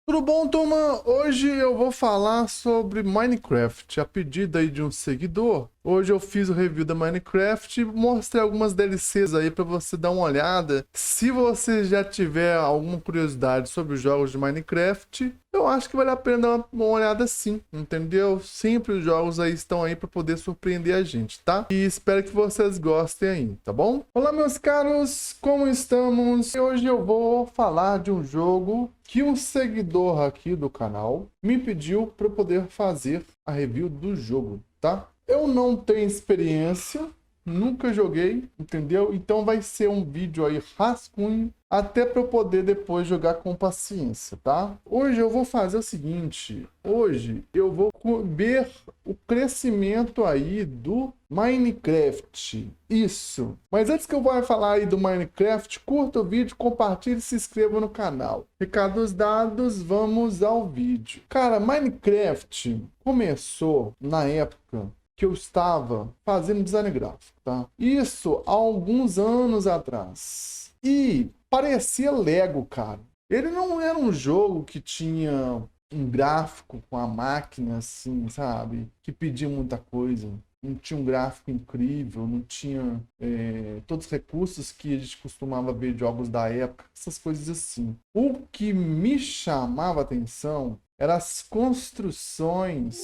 Tudo bom, turma? Hoje eu vou falar sobre Minecraft, a pedido aí de um seguidor. Hoje eu fiz o review da Minecraft e mostrei algumas DLCs aí para você dar uma olhada. Se você já tiver alguma curiosidade sobre os jogos de Minecraft, eu acho que vale a pena dar uma olhada sim, entendeu? Sempre os jogos aí estão aí para poder surpreender a gente, tá? E espero que vocês gostem aí, tá bom? Olá, meus caros, como estamos? Hoje eu vou falar de um jogo que um seguidor aqui do canal me pediu para eu poder fazer a review do jogo, tá? Eu não tenho experiência, nunca joguei, entendeu? Então vai ser um vídeo aí rascunho, até para eu poder depois jogar com paciência, tá? Hoje eu vou fazer o seguinte, hoje eu vou ver o crescimento aí do Minecraft, isso. Mas antes que eu vá falar aí do Minecraft, curta o vídeo, compartilhe e se inscreva no canal. Recados dados, vamos ao vídeo. Cara, Minecraft começou na época que eu estava fazendo design gráfico, tá? Isso há alguns anos atrás. E parecia Lego, cara. Ele não era um jogo que tinha um gráfico com a máquina, assim, sabe? Que pedia muita coisa. Não tinha um gráfico incrível, não tinha todos os recursos que a gente costumava ver de jogos da época, essas coisas assim. O que me chamava a atenção eram as construções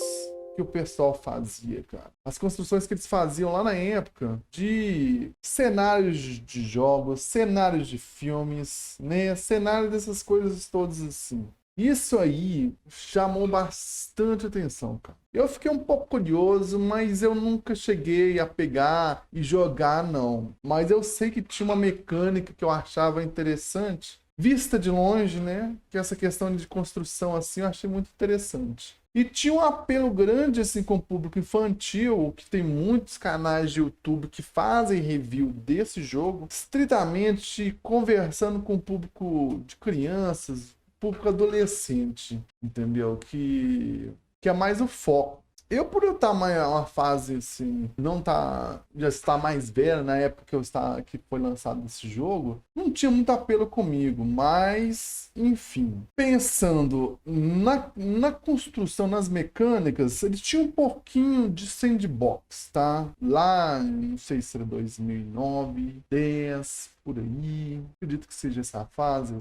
que o pessoal fazia, cara. As construções que eles faziam lá na época de cenários de jogos, cenários de filmes, né? Cenários dessas coisas todas assim. Isso aí chamou bastante atenção, cara. Eu fiquei um pouco curioso, mas eu nunca cheguei a pegar e jogar, não. Mas eu sei que tinha uma mecânica que eu achava interessante. Vista de longe, né? Que essa questão de construção assim eu achei muito interessante. E tinha um apelo grande assim com o público infantil, que tem muitos canais de YouTube que fazem review desse jogo, estritamente conversando com o público de crianças, público adolescente, entendeu? Que é mais o foco. Eu, por eu estar uma fase assim, não tá, já estar mais velho na época que foi lançado esse jogo, não tinha muito apelo comigo, mas, enfim. Pensando na construção, nas mecânicas, eles tinham um pouquinho de sandbox, tá? Lá, não sei se era 2009, 10, por aí. Acredito que seja essa fase,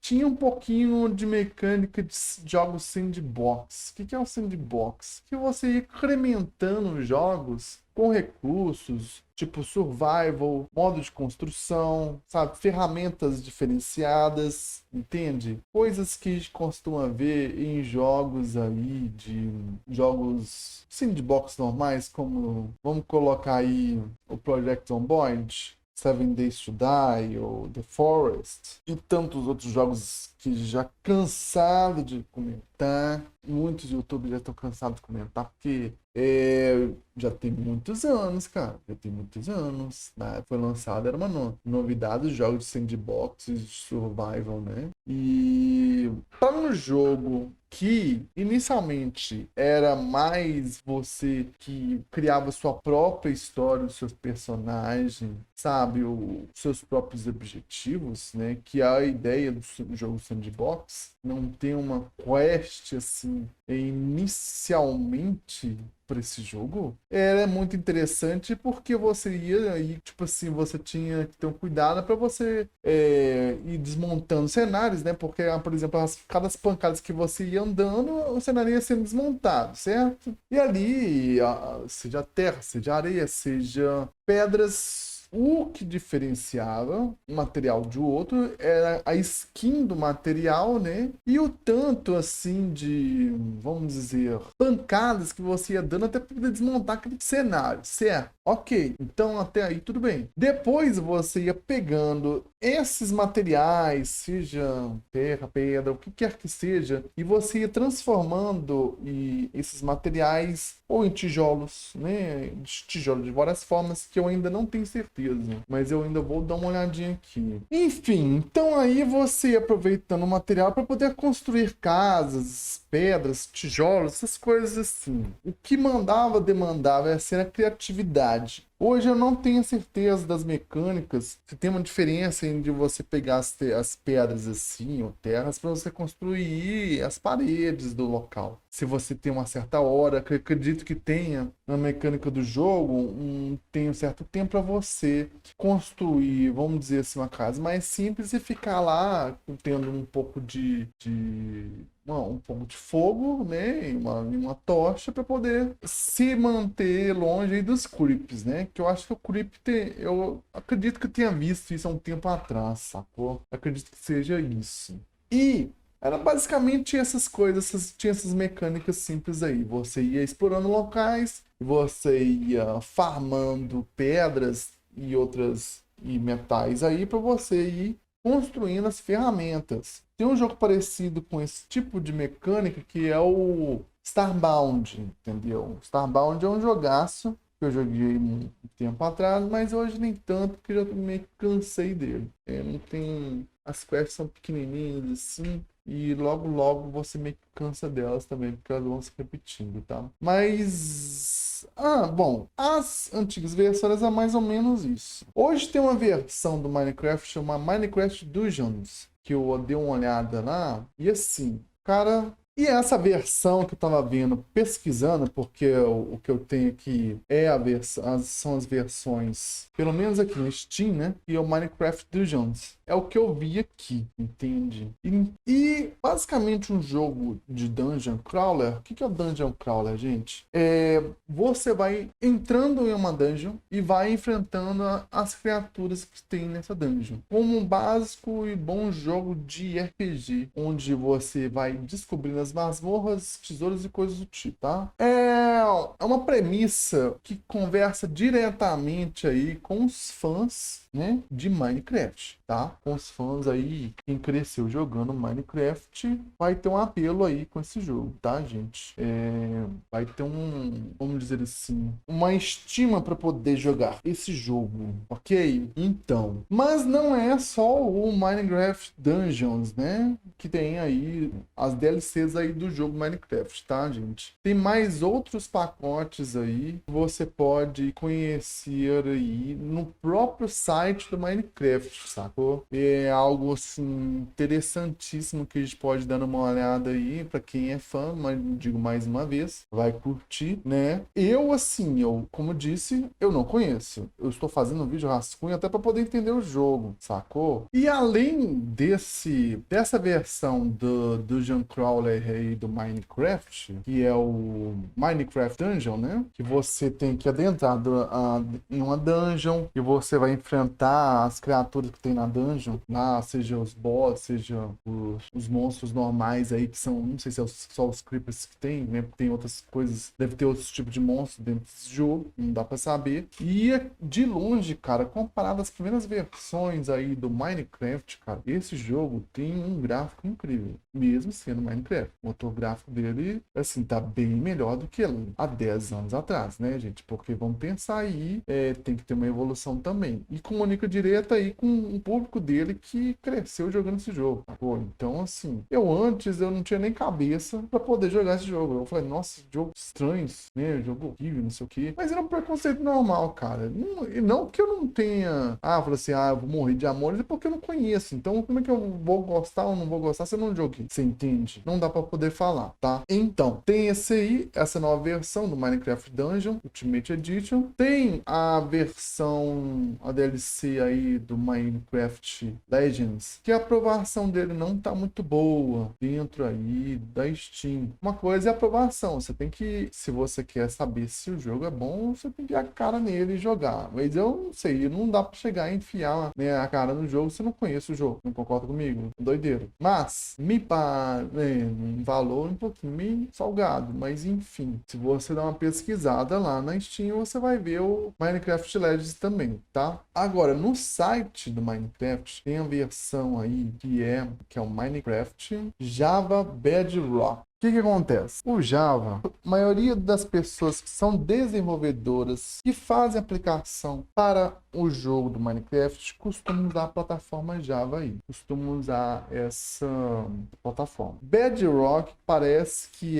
tinha um pouquinho de mecânica de jogos sandbox. O que é o sandbox? Que você ia incrementando os jogos com recursos, tipo survival, modo de construção, sabe? Ferramentas diferenciadas, entende? Coisas que a gente costuma ver em jogos aí, de jogos sandbox normais, como, vamos colocar aí o Project Zomboid, Seven Days to Die ou The Forest e tantos outros jogos que já cansado de comentar. Muitos youtubers já estão cansados de comentar porque já tem muitos anos, cara. Já tem muitos anos. Né? Foi lançado, era uma novidade, os jogos de sandbox, de survival, né? E para um jogo que inicialmente era mais você que criava sua própria história, os seus personagens, sabe, os seus próprios objetivos, né? Que é a ideia do jogo sandbox, não tem uma quest assim inicialmente para esse jogo, era muito interessante porque você ia aí, tipo assim, você tinha que ter um cuidado para você ir desmontando cenários, né? Porque, por exemplo, cada pancadas que você ia andando, o cenário ia sendo desmontado, certo? E ali, seja terra, seja areia, seja pedras, o que diferenciava um material de outro era a skin do material, né? E o tanto, assim, de, vamos dizer, pancadas que você ia dando até para poder desmontar aquele cenário, certo? Ok, então até aí tudo bem. Depois você ia pegando esses materiais, seja terra, pedra, o que quer que seja, e você ia transformando esses materiais ou em tijolos, né? Tijolos de várias formas que eu ainda não tenho certeza, mas eu ainda vou dar uma olhadinha aqui. Enfim, então aí você ia aproveitando o material para poder construir casas, pedras, tijolos, essas coisas assim. O que demandava assim, a criatividade. Hoje eu não tenho certeza das mecânicas, se tem uma diferença de você pegar as pedras assim, ou terras, para você construir as paredes do local. Se você tem uma certa hora, que eu acredito que tenha na mecânica do jogo, tem um certo tempo para você construir, vamos dizer assim, uma casa mais simples e ficar lá tendo um pouco um pouco de fogo, né, e uma tocha para poder se manter longe aí dos creeps, né? Que eu acho que o creep eu acredito que eu tenha visto isso há um tempo atrás, sacou? Eu acredito que seja isso. E era basicamente essas coisas, tinha essas mecânicas simples aí. Você ia explorando locais, você ia farmando pedras e metais aí para você ir construindo as ferramentas. Tem um jogo parecido com esse tipo de mecânica que é o Starbound, entendeu? Starbound é um jogaço que eu joguei um tempo atrás, mas hoje nem tanto, porque já meio que cansei dele. Não tem... As quests são pequenininhas assim, e logo logo você meio que cansa delas também, porque elas vão se repetindo, tá? Mas... bom, as antigas versões é mais ou menos isso. Hoje tem uma versão do Minecraft chamada Minecraft Dungeons, que eu dei uma olhada lá, e assim, cara... E essa versão que eu tava vendo, pesquisando, porque o que eu tenho aqui são as versões, pelo menos aqui no Steam, né? E é o Minecraft Dungeons. É o que eu vi aqui, entende? E basicamente um jogo de Dungeon Crawler. O que é o Dungeon Crawler, gente? Você vai entrando em uma dungeon e vai enfrentando as criaturas que tem nessa dungeon. Como um básico e bom jogo de RPG, onde você vai descobrindo as masmorras, tesouros e coisas do tipo, tá? É uma premissa que conversa diretamente aí com os fãs, né, de Minecraft, tá? Com os fãs aí, quem cresceu jogando Minecraft, vai ter um apelo aí com esse jogo, tá, gente? Vai ter vamos dizer assim, uma estima para poder jogar esse jogo, ok? Então, mas não é só o Minecraft Dungeons, né, que tem aí as DLCs aí do jogo Minecraft, tá, gente? Tem mais outros pacotes aí que você pode conhecer aí no próprio site do Minecraft, sacou? É algo assim interessantíssimo que a gente pode dar uma olhada aí para quem é fã, mas digo mais uma vez, vai curtir, né? Como disse, eu não conheço. Eu estou fazendo um vídeo rascunho até para poder entender o jogo, sacou? E além dessa versão do Dungeon Crawler aí do Minecraft, que é o Minecraft Dungeon, né? Que você tem que adentrar em uma dungeon e você vai enfrentar as criaturas que tem na dungeon, lá, seja os boss, seja os monstros normais aí, que são, não sei se é só os creepers que tem, né? Tem outras coisas, deve ter outros tipos de monstros dentro desse jogo, não dá pra saber. E de longe, cara, comparado às primeiras versões aí do Minecraft, cara, esse jogo tem um gráfico incrível, mesmo sendo Minecraft. O motor gráfico dele, assim, tá bem melhor do que há 10 anos atrás, né, gente? Porque vamos pensar aí, tem que ter uma evolução também. E comunica direto aí com o público dele que cresceu jogando esse jogo. Pô, então, assim, antes eu não tinha nem cabeça pra poder jogar esse jogo. Eu falei, nossa, jogo estranho, né? Jogo horrível, não sei o quê. Mas era um preconceito normal, cara. Não que eu não tenha. Falei assim, eu vou morrer de amores, é porque eu não conheço. Então, como é que eu vou gostar ou não vou gostar se eu não joguei? Você entende? Não dá pra poder falar, tá? Então, tem essa nova versão do Minecraft Dungeon Ultimate Edition. Tem a versão, a DLC aí do Minecraft Legends, que a aprovação dele não tá muito boa dentro aí da Steam. Uma coisa é a aprovação. Você tem que, se você quer saber se o jogo é bom, você tem que ir a cara nele e jogar. Mas eu não sei, não dá pra chegar e enfiar, né, a cara no jogo se não conhece o jogo. Não concorda comigo? Doideiro. Mas, um valor um pouquinho meio salgado, mas enfim, se você dar uma pesquisada lá na Steam, você vai ver o Minecraft Legends também, tá? Agora, no site do Minecraft, tem a versão aí que é o Minecraft Java Bedrock. O que acontece? O Java, a maioria das pessoas que são desenvolvedoras que fazem aplicação para o jogo do Minecraft costumam usar a plataforma Java aí. Costumam usar essa plataforma. Bedrock parece que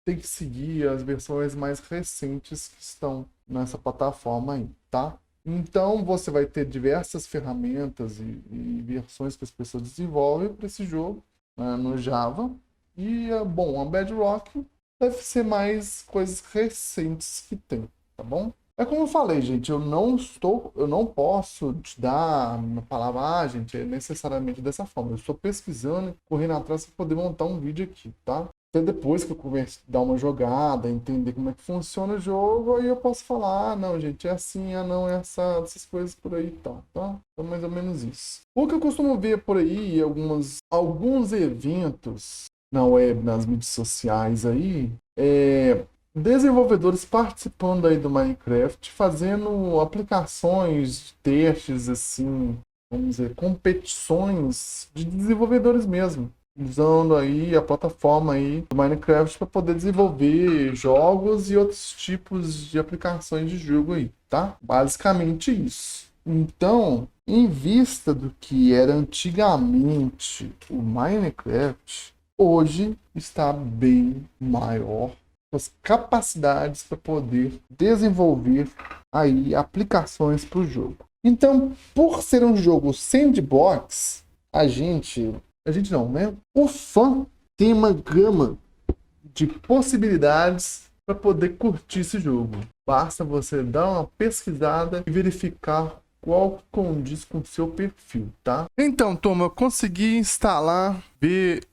tem que seguir as versões mais recentes que estão nessa plataforma aí, tá? Então você vai ter diversas ferramentas e versões que as pessoas desenvolvem para esse jogo, né, no Java. E, bom, a Bedrock deve ser mais coisas recentes que tem, tá bom? É como eu falei, gente, eu não posso te dar uma palavra, gente, é necessariamente dessa forma. Eu estou pesquisando, correndo atrás para poder montar um vídeo aqui, tá? Até depois que eu comece a dar uma jogada, entender como é que funciona o jogo, aí eu posso falar, não, gente, é assim, não, é essas coisas por aí e tal, tá? Então, mais ou menos isso. O que eu costumo ver por aí, alguns eventos na web, nas mídias sociais aí, desenvolvedores participando aí do Minecraft, fazendo aplicações, testes, assim, vamos dizer, competições de desenvolvedores mesmo, usando aí a plataforma aí do Minecraft para poder desenvolver jogos e outros tipos de aplicações de jogo aí, tá? Basicamente isso. Então, em vista do que era antigamente o Minecraft, hoje está bem maior as capacidades para poder desenvolver aí aplicações para o jogo. Então, por ser um jogo sandbox, a gente não, né? O fã tem uma gama de possibilidades para poder curtir esse jogo. Basta você dar uma pesquisada e verificar qual condiz com o seu perfil, tá? Então, turma, eu consegui instalar, ver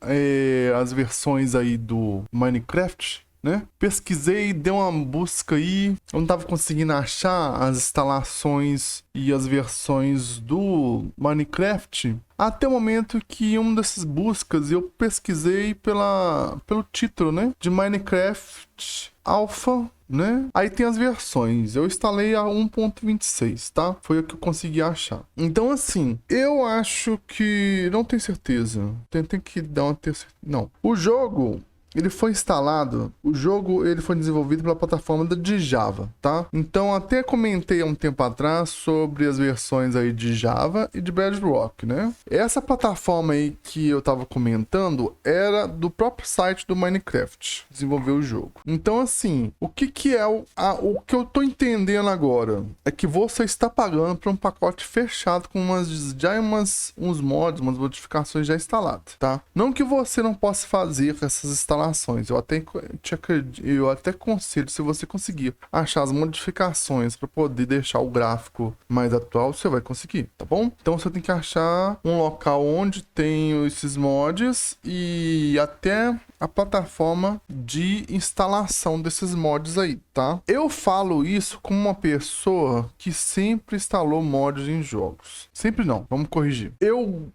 as versões aí do Minecraft, né? Pesquisei, dei uma busca aí, eu não tava conseguindo achar as instalações e as versões do Minecraft, até o momento que em uma dessas buscas eu pesquisei pelo título, né? De Minecraft Alpha, né? Aí tem as versões. Eu instalei a 1.26, tá? Foi o que eu consegui achar. Então, assim, eu acho que... Não tenho certeza. Tem que dar uma terceira... Não. O jogo... Ele foi instalado, ele foi desenvolvido pela plataforma de Java, tá? Então, até comentei há um tempo atrás sobre as versões aí de Java e de Bedrock, né? Essa plataforma aí que eu tava comentando era do próprio site do Minecraft, desenvolveu o jogo. Então, assim, o que é o que eu tô entendendo agora é que você está pagando para um pacote fechado com uns mods, umas modificações já instaladas, tá? Não que você não possa fazer essas instalações. Eu até aconselho, se você conseguir achar as modificações para poder deixar o gráfico mais atual, você vai conseguir, tá bom? Então você tem que achar um local onde tem esses mods e até a plataforma de instalação desses mods aí, tá? Eu falo isso como uma pessoa que sempre instalou mods em jogos. Sempre não, vamos corrigir. Eu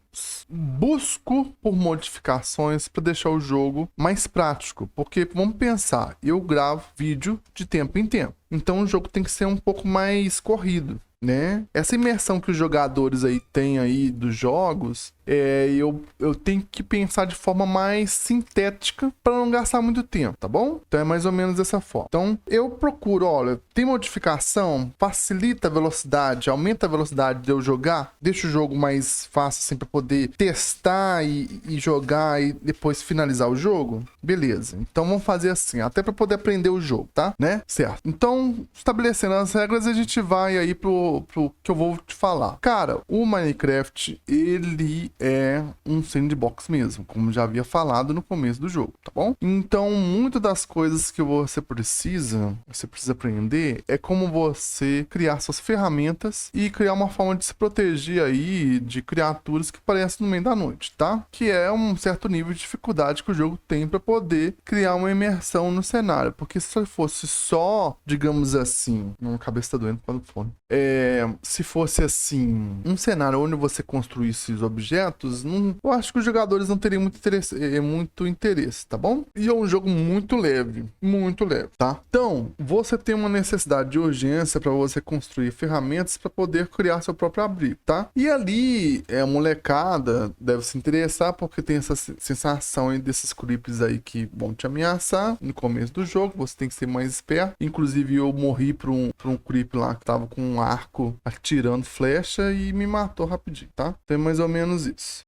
busco por modificações para deixar o jogo mais prático, porque vamos pensar, eu gravo vídeo de tempo em tempo, então o jogo tem que ser um pouco mais corrido, né? Essa imersão que os jogadores aí têm aí dos jogos, eu tenho que pensar de forma mais sintética para não gastar muito tempo, tá bom? Então é mais ou menos dessa forma. Então eu procuro, olha, tem modificação, facilita a velocidade, aumenta a velocidade de eu jogar, deixa o jogo mais fácil assim para poder testar e jogar e depois finalizar o jogo. Beleza. Então vamos fazer assim, até para poder aprender o jogo, tá? Né? Certo. Então, estabelecendo as regras, a gente vai aí pro que eu vou te falar. Cara, o Minecraft, ele é um sandbox mesmo, como já havia falado no começo do jogo, tá bom? Então, muitas das coisas que você precisa aprender é como você criar suas ferramentas e criar uma forma de se proteger aí de criaturas que aparecem no meio da noite, tá? Que é um certo nível de dificuldade que o jogo tem para poder criar uma imersão no cenário, porque se fosse só, digamos assim, minha cabeça tá doendo por causa do fone. Se fosse assim, um cenário onde você construísse os objetos, completos, eu acho que os jogadores não teriam muito interesse, tá bom? E é um jogo muito leve, tá? Então, você tem uma necessidade de urgência para você construir ferramentas para poder criar seu próprio abrigo, tá? E ali, a molecada deve se interessar porque tem essa sensação aí desses creeps aí que vão te ameaçar no começo do jogo, você tem que ser mais esperto. Inclusive, eu morri pra um creep lá que tava com um arco atirando flecha e me matou rapidinho, tá? Então é mais ou menos isso.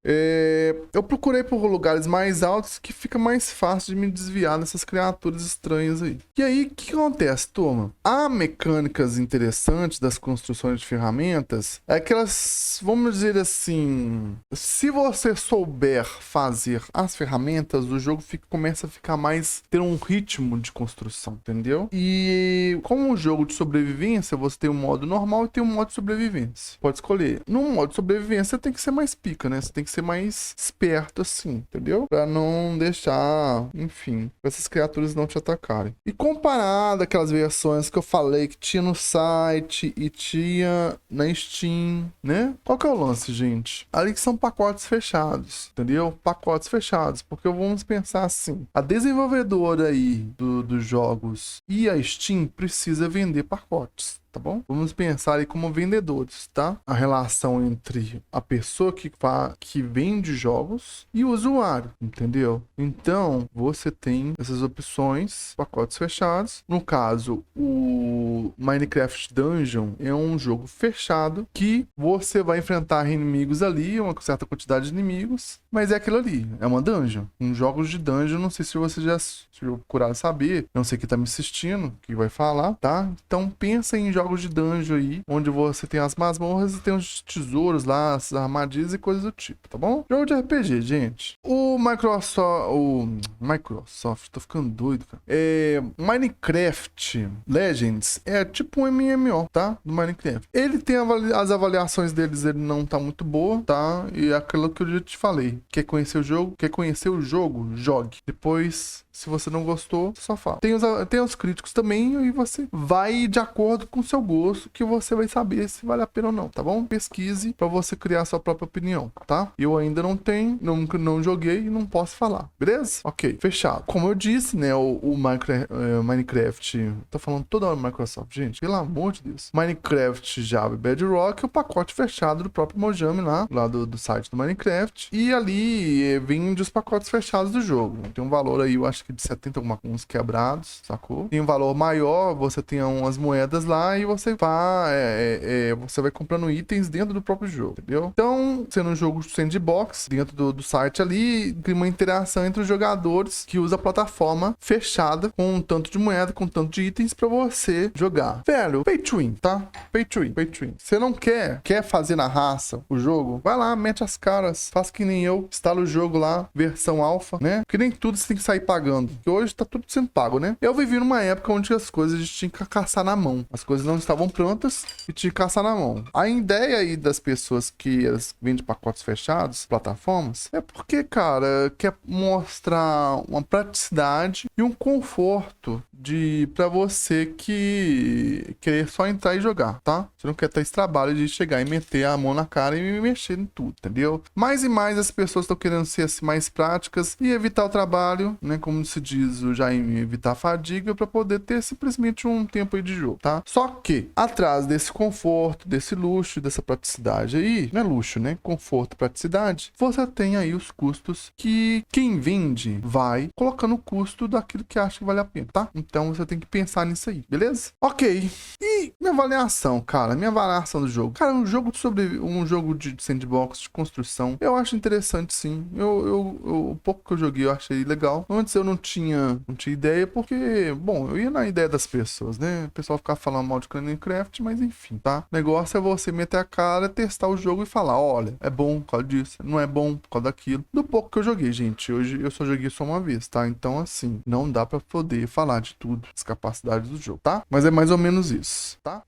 Eu procurei por lugares mais altos que fica mais fácil de me desviar dessas criaturas estranhas aí. E aí, o que acontece, turma? Há mecânicas interessantes das construções de ferramentas, é que elas, vamos dizer assim, se você souber fazer as ferramentas, o jogo começa a ficar mais, ter um ritmo de construção, entendeu? E como um jogo de sobrevivência, você tem um modo normal e tem um modo de sobrevivência. Pode escolher. No modo de sobrevivência, você tem que ser mais pica, né? Você tem que ser mais esperto assim, entendeu? Pra não deixar, enfim, essas criaturas não te atacarem. E comparado àquelas versões que eu falei que tinha no site e tinha na Steam, né? Qual que é o lance, gente? Ali que são pacotes fechados, entendeu? Pacotes fechados, porque vamos pensar assim, a desenvolvedora aí dos jogos e a Steam precisa vender pacotes, tá bom? Vamos pensar aí como vendedores, tá? A relação entre a pessoa que vende jogos e o usuário, entendeu? Então, você tem essas opções, pacotes fechados. No caso, o Minecraft Dungeon é um jogo fechado que você vai enfrentar inimigos ali, uma certa quantidade de inimigos, mas é aquilo ali, é uma dungeon. Em jogos de dungeon, não sei se você já procurado saber, não sei quem tá me assistindo, que vai falar, tá? Então pensa em jogos de dungeon aí, onde você tem as masmorras e tem os tesouros lá, as armadilhas e coisas do tipo, tá bom? Jogo de RPG, gente. O Microsoft, tô ficando doido, cara. Minecraft Legends é tipo um MMO, tá? Do Minecraft. Ele tem as avaliações deles, ele não tá muito boa, tá? E é aquilo que eu já te falei. Quer conhecer o jogo? Quer conhecer o jogo? Jogue. Depois, se você não gostou, só fala. Tem os críticos também e você vai de acordo com o seu gosto que você vai saber se vale a pena ou não, tá bom? Pesquise pra você criar a sua própria opinião, tá? Eu ainda não tenho, não joguei e não posso falar, beleza? Ok, fechado. Como eu disse, né, o Minecraft, tô falando toda hora Microsoft, gente, pelo amor de Deus. Minecraft Java e Bedrock é o pacote fechado do próprio Mojang lá do site do Minecraft. E ali vende os pacotes fechados do jogo. Tem um valor aí, eu acho que de 70 alguns quebrados, sacou? Tem um valor maior, você tem umas moedas lá e você vai comprando itens dentro do próprio jogo, entendeu? Então, sendo um jogo sandbox, dentro do site ali, tem uma interação entre os jogadores que usa a plataforma fechada com um tanto de moeda, com um tanto de itens pra você jogar. Velho, pay to win, tá? Pay to win. Você não quer fazer na raça o jogo? Vai lá, mete as caras, faz que nem eu, instala o jogo lá, versão alfa, né? Porque nem tudo você tem que sair pagando. Porque hoje tá tudo sendo pago, né? Eu vivi numa época onde as coisas a gente tinha que caçar na mão. As coisas não estavam prontas e tinha que caçar na mão. A ideia aí das pessoas que elas vendem pacotes fechados, plataformas, é porque, cara, quer mostrar uma praticidade e um conforto pra você que querer só entrar e jogar, tá? Você não quer ter esse trabalho de chegar e meter a mão na cara e mexer em tudo, entendeu? Mais e mais as pessoas estão querendo ser assim, mais práticas e evitar o trabalho, né? Como se diz o Jaime, evitar a fadiga pra poder ter simplesmente um tempo aí de jogo, tá? Só que atrás desse conforto, desse luxo, dessa praticidade aí, não é luxo, né? Conforto, praticidade, você tem aí os custos que quem vende vai colocando o custo daquilo que acha que vale a pena, tá? Então você tem que pensar nisso aí, beleza? Ok. E minha avaliação, cara, minha avaliação do jogo. Cara, um jogo de sandbox, de construção, eu acho interessante sim. O pouco que eu joguei eu achei legal. Antes eu não tinha ideia, porque, bom, eu ia na ideia das pessoas, né? O pessoal ficava falando mal de Minecraft, mas enfim, tá? O negócio é você meter a cara, testar o jogo e falar, olha, é bom por causa disso, não é bom por causa daquilo. Do pouco que eu joguei, gente, hoje eu só joguei só uma vez, tá? Então, assim, não dá pra poder falar de tudo, as capacidades do jogo, tá? Mas é mais ou menos isso, tá?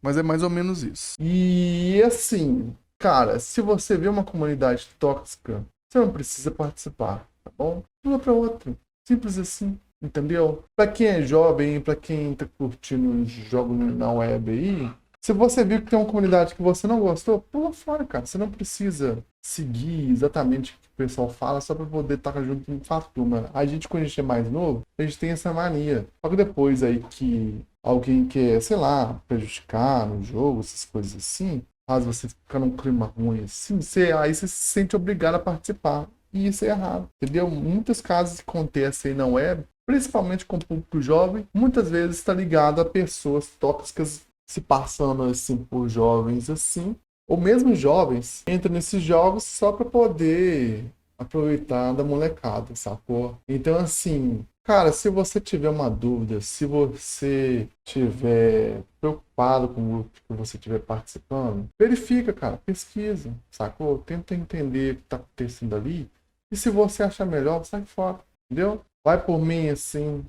E, assim, cara, se você vê uma comunidade tóxica, você não precisa participar, tá bom? Pula pra outra. Simples assim, entendeu? Pra quem é jovem, pra quem tá curtindo jogos na web aí, Se você viu que tem uma comunidade que você não gostou, pula fora, cara. Você não precisa seguir exatamente o que o pessoal fala só pra poder estar junto com a turma. A gente, quando a gente é mais novo, a gente tem essa mania. Só que depois aí que alguém quer, sei lá, prejudicar no jogo, essas coisas assim, faz você ficar num clima ruim assim, aí você se sente obrigado a participar. E isso é errado, entendeu? Muitos casos que acontecem aí na web, principalmente com o público jovem, muitas vezes está ligado a pessoas tóxicas se passando assim por jovens assim, ou mesmo jovens entram nesses jogos só para poder aproveitar da molecada, sacou? Então assim, cara, se você tiver uma dúvida, se você tiver preocupado com o grupo que você estiver participando, verifica, cara, pesquisa, sacou? Tenta entender o que está acontecendo ali. E se você achar melhor, sai fora, entendeu? Vai por mim, assim,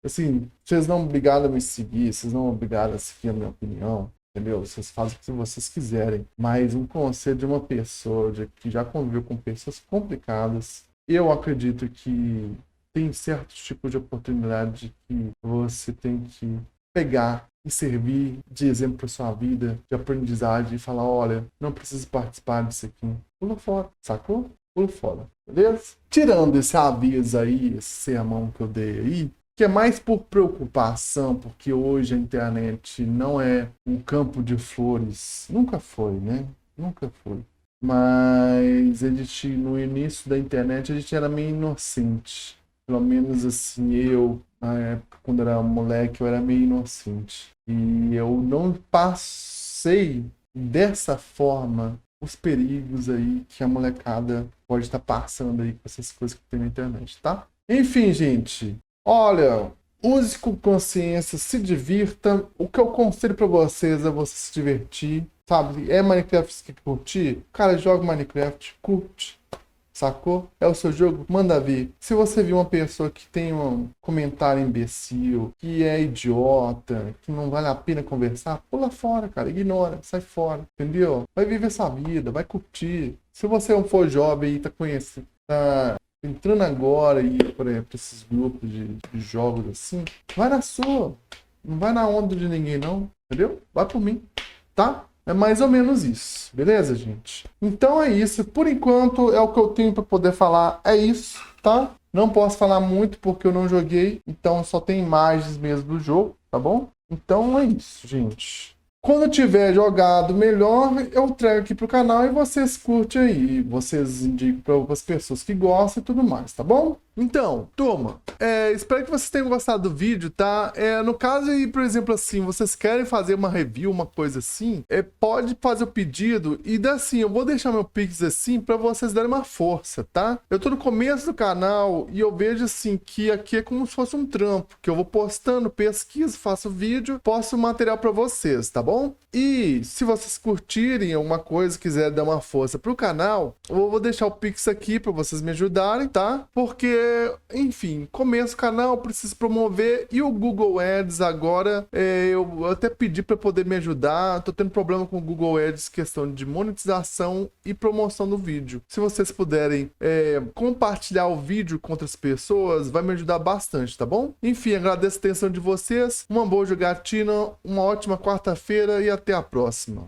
assim, vocês não obrigaram a me seguir, vocês não obrigaram a seguir a minha opinião, entendeu? Vocês fazem o que vocês quiserem. Mas um conselho de uma pessoa que já conviveu com pessoas complicadas, eu acredito que tem certos tipos de oportunidade que você tem que pegar e servir de exemplo para sua vida, de aprendizagem, e falar, olha, não preciso participar disso aqui. Pula fora, sacou? Pula fora, beleza? Tirando esse aviso aí, esse sermão que eu dei aí, que é mais por preocupação, porque hoje a internet não é um campo de flores. Nunca foi, né? Nunca foi. Mas a gente, no início da internet, a gente era meio inocente. Pelo menos assim, eu, na época, quando era moleque, eu era meio inocente. E eu não passei dessa forma os perigos aí que a molecada pode estar passando aí com essas coisas que tem na internet, tá? Enfim, gente, olha, use com consciência, se divirta. O que eu aconselho pra vocês é você se divertir, sabe? É Minecraft que curtir? Cara, joga Minecraft, curte. Sacou? É o seu jogo? Manda ver. Se você viu uma pessoa que tem um comentário imbecil, que é idiota, que não vale a pena conversar, pula fora, cara. Ignora, sai fora. Entendeu? Vai viver essa vida, vai curtir. Se você não for jovem e tá conhecendo, tá entrando agora aí por exemplo, esses grupos de jogos assim, vai na sua. Não vai na onda de ninguém, não. Entendeu? Vai por mim. Tá? É mais ou menos isso, beleza, gente? Então é isso. Por enquanto, é o que eu tenho para poder falar. É isso, tá? Não posso falar muito porque eu não joguei, então só tem imagens mesmo do jogo, tá bom? Então é isso, gente. Quando eu tiver jogado melhor, eu trago aqui pro canal e vocês curtem aí. Vocês indicam para outras pessoas que gostam e tudo mais, tá bom? Então, turma, espero que vocês tenham gostado do vídeo, tá? No caso aí, por exemplo, assim, vocês querem fazer uma review, uma coisa assim, pode fazer o pedido e assim, eu vou deixar meu Pix assim pra vocês darem uma força, tá? Eu tô no começo do canal e eu vejo assim que aqui é como se fosse um trampo, que eu vou postando, pesquiso, faço vídeo, posto material pra vocês, tá bom? E se vocês curtirem alguma coisa, quiserem dar uma força pro canal, eu vou deixar o Pix aqui pra vocês me ajudarem, tá? Porque enfim, começo o canal, preciso promover e o Google Ads agora, eu até pedi para poder me ajudar, tô tendo problema com o Google Ads, questão de monetização e promoção do vídeo. Se vocês puderem compartilhar o vídeo com outras pessoas, vai me ajudar bastante, tá bom? Enfim, agradeço a atenção de vocês, uma boa jogatina, uma ótima quarta-feira e até a próxima.